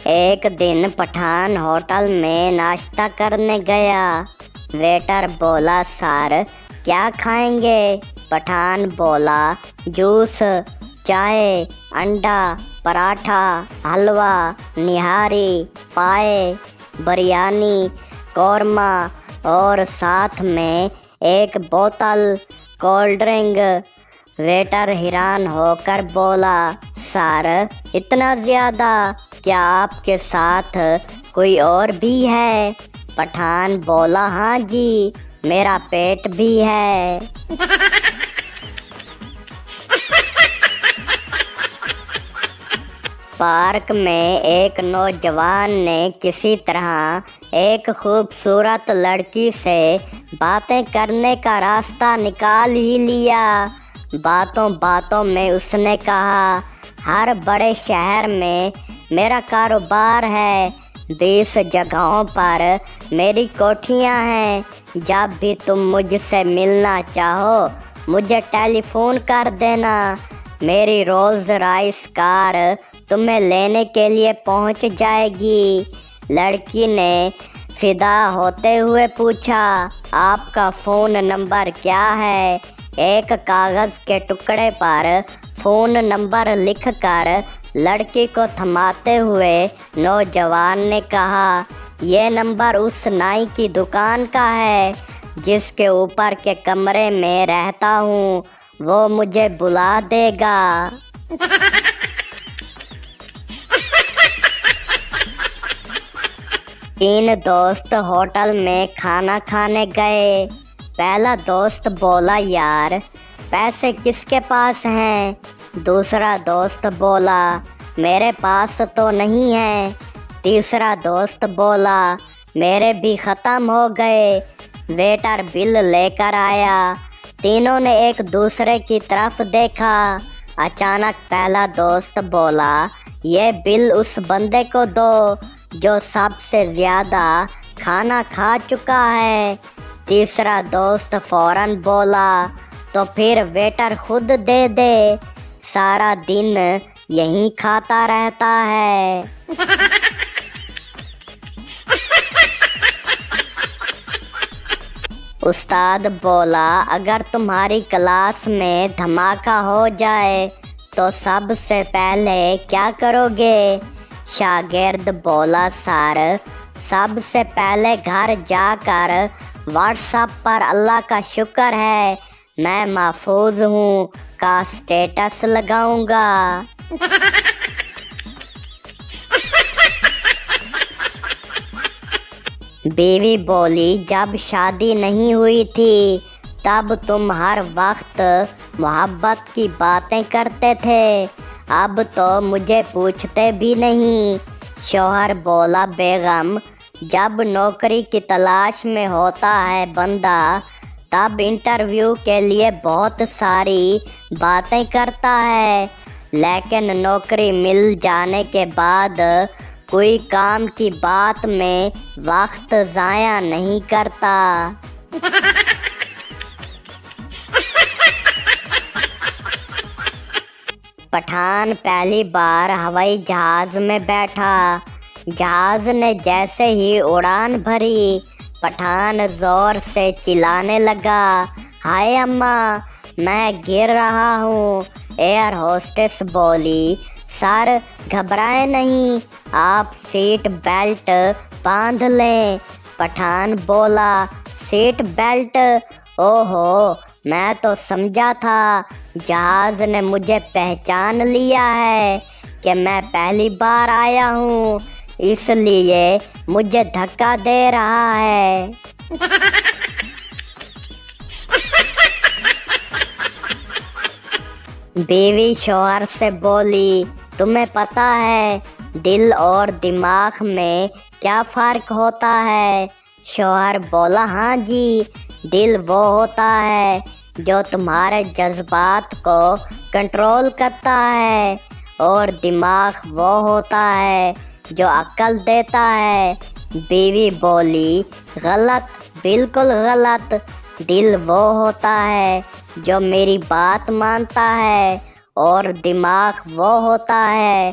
ایک دن پٹھان ہوٹل میں ناشتہ کرنے گیا۔ ویٹر بولا، سر کیا کھائیں گے؟ پٹھان بولا، جوس، چائے، انڈا، پراٹھا، حلوہ، نہاری، پائے، بریانی، قورمہ اور ساتھ میں ایک بوتل کولڈ ڈرنک۔ ویٹر حیران ہو کر بولا، سر اتنا زیادہ؟ کیا آپ کے ساتھ کوئی اور بھی ہے؟ پٹھان بولا، ہاں جی، میرا پیٹ بھی ہے۔ پارک میں ایک نوجوان نے کسی طرح ایک خوبصورت لڑکی سے باتیں کرنے کا راستہ نکال ہی لیا۔ باتوں باتوں میں اس نے کہا، ہر بڑے شہر میں میرا کاروبار ہے، 20 جگہوں پر میری کوٹھیاں ہیں۔ جب بھی تم مجھ سے ملنا چاہو مجھے ٹیلی فون کر دینا، میری رولز رائس کار تمہیں لینے کے لیے پہنچ جائے گی۔ لڑکی نے فدا ہوتے ہوئے پوچھا، آپ کا فون نمبر کیا ہے؟ ایک کاغذ کے ٹکڑے پر فون نمبر لکھ کر لڑکی کو تھماتے ہوئے نوجوان نے کہا، یہ نمبر اس نائی کی دکان کا ہے جس کے اوپر کے کمرے میں رہتا ہوں، وہ مجھے بلا دے گا۔ تین دوست ہوٹل میں کھانا کھانے گئے۔ پہلا دوست بولا، یار پیسے کس کے پاس ہیں؟ دوسرا دوست بولا، میرے پاس تو نہیں ہے۔ تیسرا دوست بولا، میرے بھی ختم ہو گئے۔ ویٹر بل لے کر آیا۔ تینوں نے ایک دوسرے کی طرف دیکھا۔ اچانک پہلا دوست بولا، یہ بل اس بندے کو دو جو سب سے زیادہ کھانا کھا چکا ہے۔ تیسرا دوست فوراً بولا، تو پھر ویٹر خود دے دے، سارا دن یہیں کھاتا رہتا ہے۔ استاد بولا، اگر تمہاری کلاس میں دھماکہ ہو جائے تو سب سے پہلے کیا کرو گے؟ شاگرد بولا، سر سب سے پہلے گھر جا کر واٹس ایپ پر اللہ کا شکر ہے میں محفوظ ہوں کا اسٹیٹس لگاؤں گا۔ بیوی بولی، جب شادی نہیں ہوئی تھی تب تم ہر وقت محبت کی باتیں کرتے تھے، اب تو مجھے پوچھتے بھی نہیں۔ شوہر بولا، بیگم جب نوکری کی تلاش میں ہوتا ہے بندہ تب انٹرویو کے لیے بہت ساری باتیں کرتا ہے، لیکن نوکری مل جانے کے بعد کوئی کام کی بات میں وقت ضائع نہیں کرتا۔ پٹھان پہلی بار ہوائی جہاز میں بیٹھا۔ جہاز نے جیسے ہی اڑان بھری پٹھان زور سے چلانے لگا، ہائے اماں میں گر رہا ہوں۔ ایئر ہوسٹس بولی، سر گھبرائیں نہیں، آپ سیٹ بیلٹ باندھ لیں۔ پٹھان بولا، سیٹ بیلٹ؟ اوہو، میں تو سمجھا تھا جہاز نے مجھے پہچان لیا ہے کہ میں پہلی بار آیا ہوں، اس لیے مجھے دھکا دے رہا ہے۔ بیوی شوہر سے بولی، تمہیں پتہ ہے دل اور دماغ میں کیا فرق ہوتا ہے؟ شوہر بولا، ہاں جی، دل وہ ہوتا ہے جو تمہارے جذبات کو کنٹرول کرتا ہے اور دماغ وہ ہوتا ہے جو عقل دیتا ہے۔ بیوی بولی، غلط، بالکل غلط، دل وہ ہوتا ہے جو میری بات مانتا ہے اور دماغ وہ ہوتا ہے